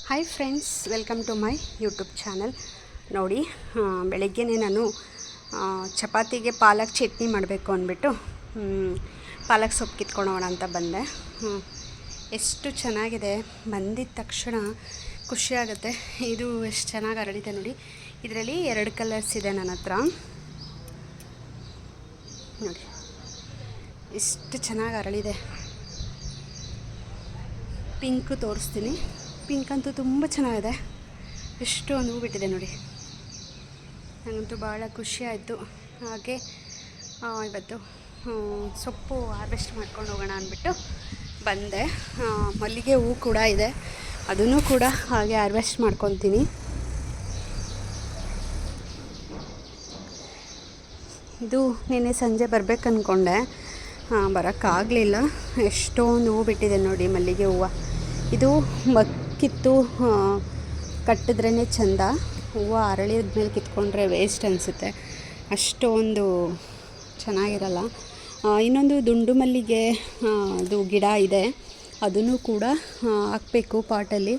Hi friends, welcome to my YouTube channel. ನೋಡಿ, ಬೆಳಗ್ಗೆನೇ ನಾನು ಚಪಾತಿಗೆ ಪಾಲಕ್ ಚಟ್ನಿ ಮಾಡಬೇಕು ಅಂದ್ಬಿಟ್ಟು ಪಾಲಕ್ ಸೊಪ್ಪು ಕಿತ್ಕೊಂಡೋಗೋಣ ಅಂತ ಬಂದೆ. ಎಷ್ಟು ಚೆನ್ನಾಗಿದೆ, ಬಂದಿದ್ದ ತಕ್ಷಣ ಖುಷಿಯಾಗುತ್ತೆ. ಇದು ಎಷ್ಟು ಚೆನ್ನಾಗಿ ಹರಡಿದೆ ನೋಡಿ. ಇದರಲ್ಲಿ 2 ಕಲರ್ಸ್ ಇದೆ ನನ್ನ ಹತ್ರ. ನೋಡಿ ಎಷ್ಟು ಚೆನ್ನಾಗಿ ಹರಳಿದೆ. ಪಿಂಕ್ ತೋರಿಸ್ತೀನಿ. ಪಿಂಕ್ ಅಂತೂ ತುಂಬ ಚೆನ್ನಾಗಿದೆ. ಎಷ್ಟು ಒಂದು ಹೂ ಬಿಟ್ಟಿದೆ ನೋಡಿ. ನನಗಂತೂ ಭಾಳ ಖುಷಿ ಆಯಿತು. ಹಾಗೆ ಇವತ್ತು ಸೊಪ್ಪು ಹಾರ್ವೆಸ್ಟ್ ಮಾಡ್ಕೊಂಡು ಹೋಗೋಣ ಅಂದ್ಬಿಟ್ಟು ಬಂದೆ. ಮಲ್ಲಿಗೆ ಹೂ ಕೂಡ ಇದೆ, ಅದನ್ನು ಕೂಡ ಹಾಗೆ ಹಾರ್ವೆಸ್ಟ್ ಮಾಡ್ಕೊತೀನಿ. ಇದು ನಿನ್ನೆ ಸಂಜೆ ಬರಬೇಕು ಅಂದ್ಕೊಂಡೆ, ಬರೋಕ್ಕಾಗಲಿಲ್ಲ. ಎಷ್ಟೊಂದು ಹೂ ಬಿಟ್ಟಿದೆ ನೋಡಿ ಮಲ್ಲಿಗೆ ಹೂವು. ಇದು ಕಿತ್ತು ಕಟ್ಟಿದ್ರೇ ಚೆಂದ. ಹೂವು ಅರಳಿದ ಮೇಲೆ ಕಿತ್ಕೊಂಡ್ರೆ ವೇಸ್ಟ್ ಅನಿಸುತ್ತೆ, ಅಷ್ಟೊಂದು ಚೆನ್ನಾಗಿರಲ್ಲ. ಇನ್ನೊಂದು ದುಂಡು ಮಲ್ಲಿಗೆ ಅದು ಗಿಡ ಇದೆ, ಅದನ್ನು ಕೂಡ ಹಾಕಬೇಕು ಪಾಟಲ್ಲಿ.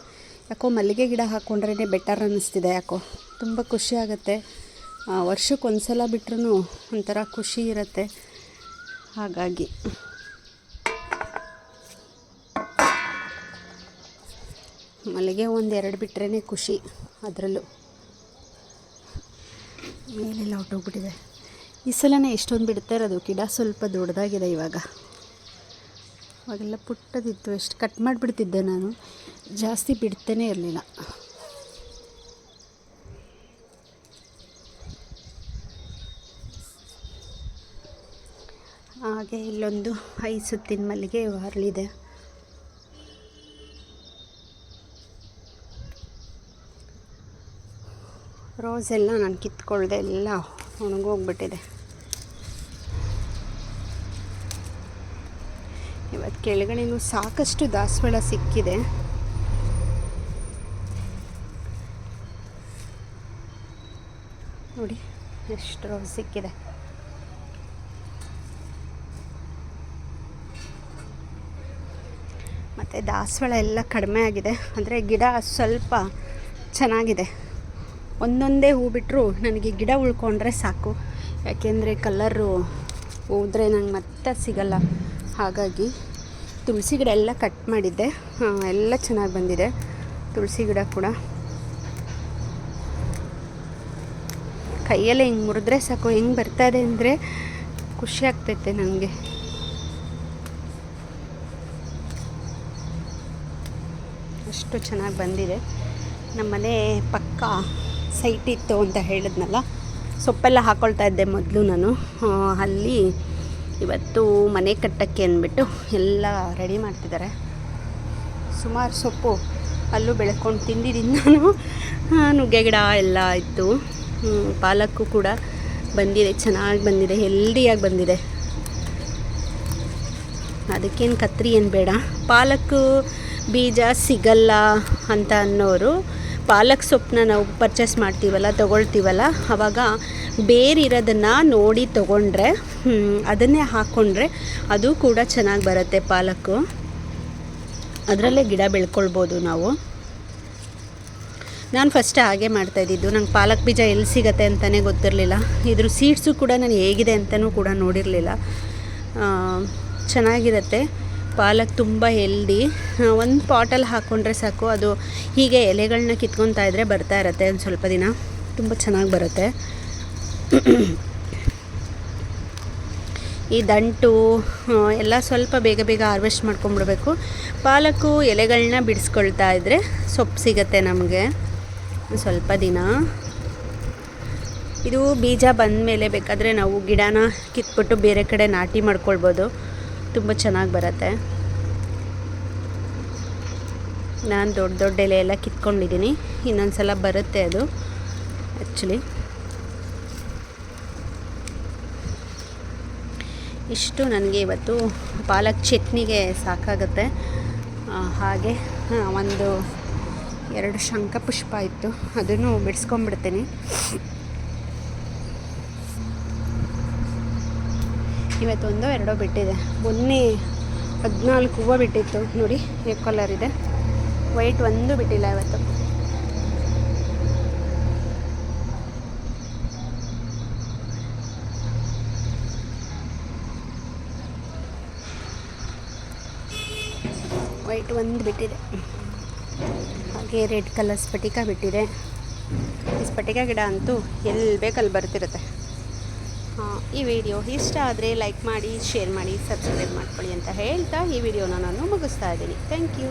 ಯಾಕೋ ಮಲ್ಲಿಗೆ ಗಿಡ ಹಾಕ್ಕೊಂಡ್ರೇ ಬೆಟರ್ ಅನ್ನಿಸ್ತಿದೆ. ಯಾಕೋ ತುಂಬ ಖುಷಿ ಆಗುತ್ತೆ. ವರ್ಷಕ್ಕೆ ಒಂದು ಸಲ ಬಿಟ್ರೂ ಒಂಥರ ಖುಷಿ ಇರುತ್ತೆ. ಹಾಗಾಗಿ ಮಲ್ಲಿಗೆ 1-2 ಬಿಟ್ಟರೆ ಖುಷಿ. ಅದರಲ್ಲೂ ಮೇಲೆಲ್ಲ ಹೊಟ್ಟೋಗ್ಬಿಟ್ಟಿದೆ. ಈ ಸಲನೇ ಎಷ್ಟೊಂದು ಬಿಡ್ತಾ ಇರೋದು. ಗಿಡ ಸ್ವಲ್ಪ ದೊಡ್ಡದಾಗಿದೆ ಇವಾಗ. ಅವಾಗೆಲ್ಲ ಪುಟ್ಟದಿತ್ತು, ಎಷ್ಟು ಕಟ್ ಮಾಡಿಬಿಡ್ತಿದ್ದೆ ನಾನು, ಜಾಸ್ತಿ ಬಿಡ್ತಾನೇ ಇರಲಿಲ್ಲ. ಹಾಗೆ ಇಲ್ಲೊಂದು 5 ಸುತ್ತಿನ ಮಲ್ಲಿಗೆ ಹರಳಿದೆ. ರೋಸ್ ಎಲ್ಲ ನಾನು ಕಿತ್ಕೊಳ್ದೆ ಎಲ್ಲ ಒಣಗೋಗ್ಬಿಟ್ಟಿದೆ. ಇವತ್ತು ಕೆಳಗಡೆನೂ ಸಾಕಷ್ಟು ದಾಸವಾಳ ಸಿಕ್ಕಿದೆ. ನೋಡಿ ಎಷ್ಟು ರೋಸ್ ಸಿಕ್ಕಿದೆ. ಮತ್ತು ದಾಸವಾಳ ಎಲ್ಲ ಕಡಿಮೆ ಆಗಿದೆ, ಅಂದರೆ ಗಿಡ ಸ್ವಲ್ಪ ಚೆನ್ನಾಗಿದೆ. ಒಂದೊಂದೇ ಹೂ ಬಿಟ್ಟರು ನನಗೆ ಗಿಡ ಉಳ್ಕೊಂಡ್ರೆ ಸಾಕು. ಯಾಕೆಂದರೆ ಕಲರು ಹೋದರೆ ನಂಗೆ ಮತ್ತೆ ಸಿಗಲ್ಲ. ಹಾಗಾಗಿ ತುಳಸಿ ಗಿಡ ಎಲ್ಲ ಕಟ್ ಮಾಡಿದ್ದೆ, ಎಲ್ಲ ಚೆನ್ನಾಗಿ ಬಂದಿದೆ. ತುಳಸಿ ಗಿಡ ಕೂಡ ಕೈಯಲ್ಲೇ ಹಿಂಗೆ ಮುರಿದ್ರೆ ಸಾಕು, ಹೆಂಗೆ ಬರ್ತಾಯಿದೆ ಅಂದರೆ ಖುಷಿ ಆಗ್ತೈತೆ ನನಗೆ. ಅಷ್ಟು ಚೆನ್ನಾಗಿ ಬಂದಿದೆ. ನಮ್ಮನೆ ಪಕ್ಕ ಸೈಟ್ ಇತ್ತು ಅಂತ ಹೇಳಿದ್ನಲ್ಲ, ಸೊಪ್ಪೆಲ್ಲ ಹಾಕ್ಕೊಳ್ತಾ ಇದ್ದೆ ಮೊದಲು ನಾನು. ಅಲ್ಲಿ ಇವತ್ತು ಮನೆ ಕಟ್ಟಕ್ಕೆ ಅಂದ್ಬಿಟ್ಟು ಎಲ್ಲ ರೆಡಿ ಮಾಡ್ತಿದ್ದಾರೆ. ಸುಮಾರು ಸೊಪ್ಪು ಅಲ್ಲೂ ಬೆಳ್ಕೊಂಡು ತಿಂದಿದ್ದೀನಿ ನಾನು. ನುಗ್ಗೆ ಗಿಡ ಎಲ್ಲ ಇತ್ತು. ಪಾಲಕ್ಕು ಕೂಡ ಬಂದಿದೆ, ಚೆನ್ನಾಗಿ ಬಂದಿದೆ, ಹೆಲ್ದಿಯಾಗಿ ಬಂದಿದೆ. ಅದಕ್ಕೇನು ಕತ್ರಿ ಏನು ಬೇಡ. ಪಾಲಕ್ಕು ಬೀಜ ಸಿಗಲ್ಲ ಅಂತ ಅನ್ನೋರು ಪಾಲಕ್ ಸೊಪ್ಪನ್ನ ನಾವು ಪರ್ಚೇಸ್ ಮಾಡ್ತೀವಲ್ಲ, ತೊಗೊಳ್ತೀವಲ್ಲ, ಆವಾಗ ಬೇರಿರೋದನ್ನು ನೋಡಿ ತೊಗೊಂಡ್ರೆ ಅದನ್ನೇ ಹಾಕ್ಕೊಂಡ್ರೆ ಅದು ಕೂಡ ಚೆನ್ನಾಗಿ ಬರುತ್ತೆ ಪಾಲಕ್ಕು. ಅದರಲ್ಲೇ ಗಿಡ ಬೆಳ್ಕೊಳ್ಬೋದು ನಾವು. ನಾನು ಫಸ್ಟ್ ಹಾಗೆ ಮಾಡ್ತಾಯಿದ್ದಿದ್ದು. ನಂಗೆ ಪಾಲಕ್ ಬೀಜ ಎಲ್ಲಿ ಸಿಗತ್ತೆ ಅಂತಲೇ ಗೊತ್ತಿರಲಿಲ್ಲ. ಇದ್ರ ಸೀಡ್ಸು ಕೂಡ ನಾನು ಹೇಗಿದೆ ಅಂತಲೂ ಕೂಡ ನೋಡಿರಲಿಲ್ಲ. ಚೆನ್ನಾಗಿರುತ್ತೆ ಪಾಲಕ್, ತುಂಬ ಹೆಲ್ದಿ. ಒಂದು ಪಾಟಲ್ಲಿ ಹಾಕ್ಕೊಂಡ್ರೆ ಸಾಕು, ಅದು ಹೀಗೆ ಎಲೆಗಳನ್ನ ಕಿತ್ಕೊತಾ ಇದ್ದರೆ ಬರ್ತಾ ಇರುತ್ತೆ. ಒಂದು ಸ್ವಲ್ಪ ದಿನ ತುಂಬ ಚೆನ್ನಾಗಿ ಬರುತ್ತೆ. ಈ ದಂಟು ಎಲ್ಲ ಸ್ವಲ್ಪ ಬೇಗ ಬೇಗ ಹಾರ್ವೆಸ್ಟ್ ಮಾಡ್ಕೊಂಬಿಡ್ಬೇಕು. ಪಾಲಕ್ಕು ಎಲೆಗಳನ್ನ ಬಿಡಿಸ್ಕೊಳ್ತಾ ಇದ್ದರೆ ಸೊಪ್ಪು ಸಿಗುತ್ತೆ ನಮಗೆ ಸ್ವಲ್ಪ ದಿನ. ಇದು ಬೀಜ ಬಂದ ಮೇಲೆ ಬೇಕಾದರೆ ನಾವು ಗಿಡನ ಕಿತ್ಬಿಟ್ಟು ಬೇರೆ ಕಡೆ ನಾಟಿ ಮಾಡ್ಕೊಳ್ಬೋದು, ತುಂಬ ಚೆನ್ನಾಗಿ ಬರುತ್ತೆ. ನಾನು ದೊಡ್ಡ ದೊಡ್ಡ ಎಲೆ ಎಲ್ಲ ಕಿತ್ಕೊಂಡಿದ್ದೀನಿ, ಇನ್ನೊಂದು ಸಲ ಬರುತ್ತೆ ಅದು. ಆ್ಯಕ್ಚುಲಿ ಇಷ್ಟು ನನಗೆ ಇವತ್ತು ಪಾಲಕ್ ಚಟ್ನಿಗೆ ಸಾಕಾಗುತ್ತೆ. ಹಾಗೆ 1-2 ಶಂಖಪುಷ್ಪ ಇತ್ತು, ಅದನ್ನು ಬಿಡಿಸ್ಕೊಂಡ್ಬಿಡ್ತೀನಿ. ಇವತ್ತು 1-2 ಬಿಟ್ಟಿದೆ. ಮೊನ್ನೆ 14 ಹೂವು ಬಿಟ್ಟಿತ್ತು ನೋಡಿ, ಕಲರ್ ಇದೆ. ವೈಟ್ ಒಂದು ಬಿಟ್ಟಿಲ್ಲ ಇವತ್ತು. ವೈಟ್ ಒಂದು ಬಿಟ್ಟಿದೆ. ಹಾಗೆ ರೆಡ್ ಕಲರ್ ಸ್ಫಟಿಕ ಬಿಟ್ಟಿದೆ. ಈ ಸ್ಫಟಿಕ ಗಿಡ ಅಂತೂ ಎಲ್ಲಿ ಬೇಕಲ್ಲಿ ಬರ್ತಿರುತ್ತೆ. ಈ ವಿಡಿಯೋ ಇಷ್ಟ ಆದರೆ ಲೈಕ್ ಮಾಡಿ, ಶೇರ್ ಮಾಡಿ, ಸಬ್ಸ್ಕ್ರೈಬ್ ಮಾಡ್ಕೊಳ್ಳಿ ಅಂತ ಹೇಳ್ತಾ ಈ ವಿಡಿಯೋನ ನಾನು ಮುಗಿಸ್ತಾ ಇದ್ದೀನಿ. Thank you.